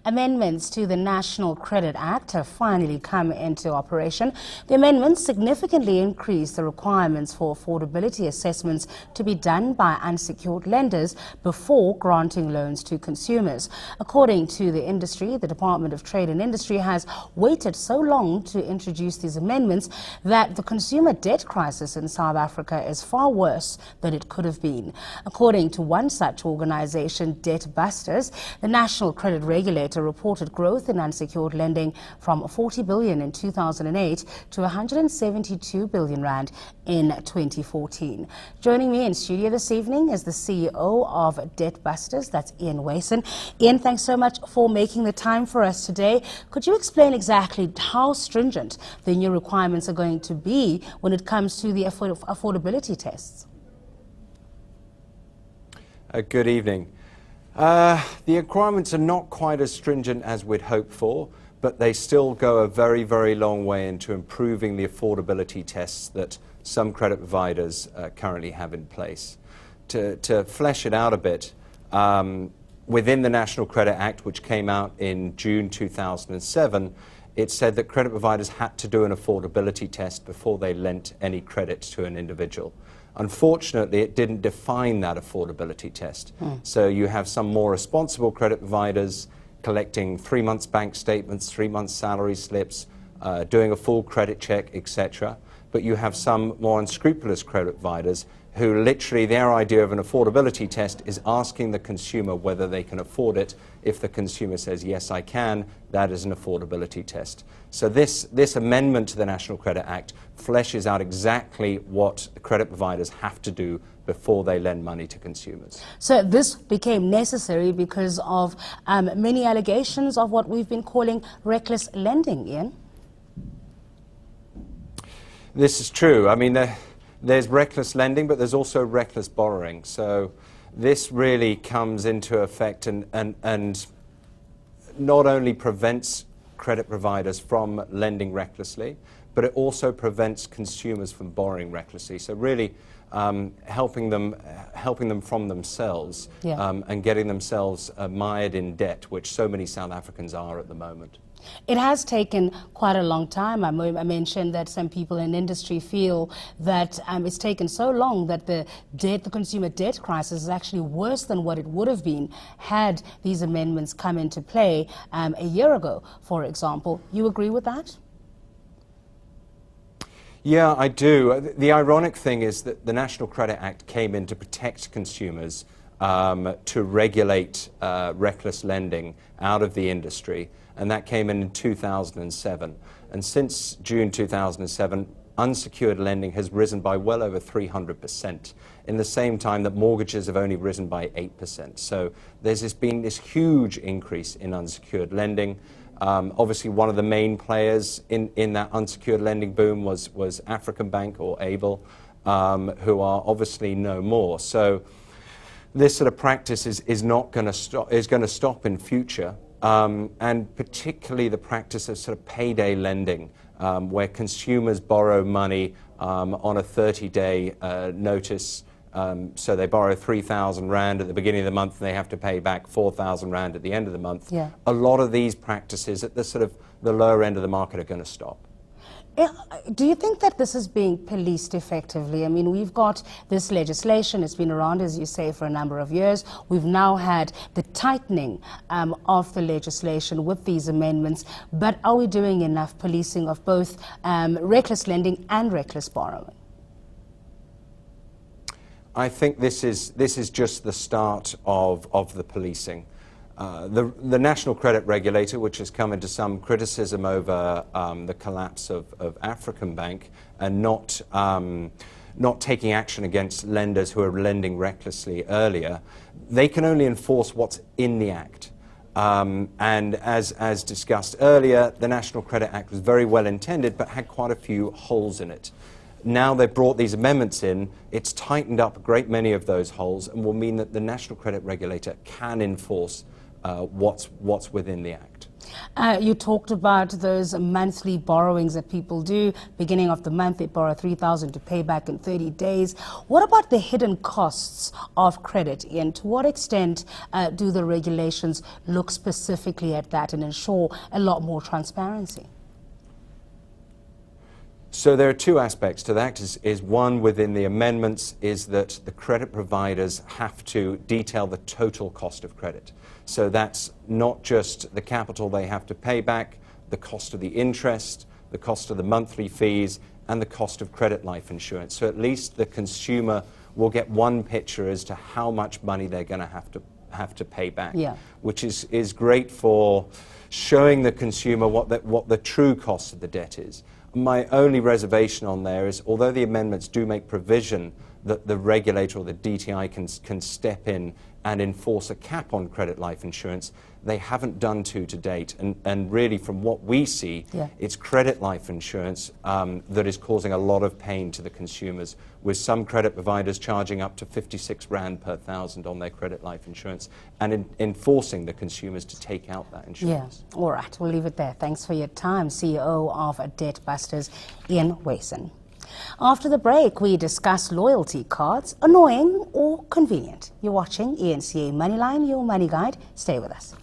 Amendments to the National Credit Act have finally come into operation. The amendments significantly increase the requirements for affordability assessments to be done by unsecured lenders before granting loans to consumers. According to the industry, the Department of Trade and Industry has waited so long to introduce these amendments that the consumer debt crisis in South Africa is far worse than it could have been. According to one such organization, Debt Busters, the National Credit Regulator reported growth in unsecured lending from 40 billion in 2008 to 172 billion rand in 2014. Joining me in studio this evening is the CEO of Debt Busters, that's Ian Wason. Ian, thanks so much for making the time for us today. Could you explain exactly how stringent the new requirements are going to be when it comes to the affordability tests? Good evening. The requirements are not quite as stringent as we'd hoped for, but they still go a very, very long way into improving the affordability tests that some credit providers currently have in place. To flesh it out a bit, within the National Credit Act, which came out in June 2007, it said that credit providers had to do an affordability test before they lent any credit to an individual. Unfortunately, it didn't define that affordability test. So you have some more responsible credit providers collecting 3 months bank statements, 3 months salary slips, doing a full credit check, etc. But you have some more unscrupulous credit providers who literally their idea of an affordability test is asking the consumer whether they can afford it. If the consumer says, yes, I can, that is an affordability test. So this amendment to the National Credit Act fleshes out exactly what credit providers have to do before they lend money to consumers. So this became necessary because of many allegations of what we've been calling reckless lending, Ian? This is true. I mean, there's reckless lending, but there's also reckless borrowing. So this really comes into effect and not only prevents credit providers from lending recklessly, but it also prevents consumers from borrowing recklessly. So really helping them from themselves and getting themselves mired in debt, which so many South Africans are at the moment. It has taken quite a long time. I mentioned that some people in industry feel that it's taken so long that the consumer debt crisis is actually worse than what it would have been had these amendments come into play a year ago, for example. You agree with that? Yeah, I do. The ironic thing is that the National Credit Act came in to protect consumers, to regulate reckless lending out of the industry, and that came in 2007. And since June 2007, unsecured lending has risen by well over 300%, in the same time that mortgages have only risen by 8%. So there's been this huge increase in unsecured lending. Obviously, one of the main players in that unsecured lending boom was African Bank, or ABLE, who are obviously no more. So this sort of practice is going to stop in future, and particularly the practice of sort of payday lending, where consumers borrow money on a 30-day notice. So they borrow 3,000 rand at the beginning of the month, and they have to pay back 4,000 rand at the end of the month. Yeah. A lot of these practices at the sort of the lower end of the market are going to stop. Do you think that this is being policed effectively? I mean, we've got this legislation, it's been around, as you say, for a number of years. We've now had the tightening of the legislation with these amendments, but are we doing enough policing of both reckless lending and reckless borrowing? I think this is just the start of the policing. The National Credit Regulator, which has come into some criticism over the collapse of African Bank and not taking action against lenders who are lending recklessly earlier, they can only enforce what's in the Act. And as discussed earlier, the National Credit Act was very well intended but had quite a few holes in it. Now they've brought these amendments in, it's tightened up a great many of those holes and will mean that the National Credit Regulator can enforce what's within the Act. You talked about those monthly borrowings that people do. Beginning of the month, they borrow $3,000 to pay back in 30 days. What about the hidden costs of credit, Ian? To what extent do the regulations look specifically at that and ensure a lot more transparency? So there are two aspects to that. Is one, within the amendments, is that the credit providers have to detail the total cost of credit. So that's not just the capital they have to pay back, the cost of the interest, the cost of the monthly fees, and the cost of credit life insurance. So at least the consumer will get one picture as to how much money they're going to have to pay back, which is great for showing the consumer what the true cost of the debt is. My only reservation on there is, although the amendments do make provision that the regulator or the DTI can step in and enforce a cap on credit life insurance, they haven't done to date. And really, from what we see, it's credit life insurance that is causing a lot of pain to the consumers, with some credit providers charging up to 56 Rand per thousand on their credit life insurance and enforcing the consumers to take out that insurance. Yeah, all right, we'll leave it there. Thanks for your time, CEO of Debt Busters, Ian Wason. After the break, we discuss loyalty cards, annoying or convenient. You're watching eNCA Moneyline, your money guide. Stay with us.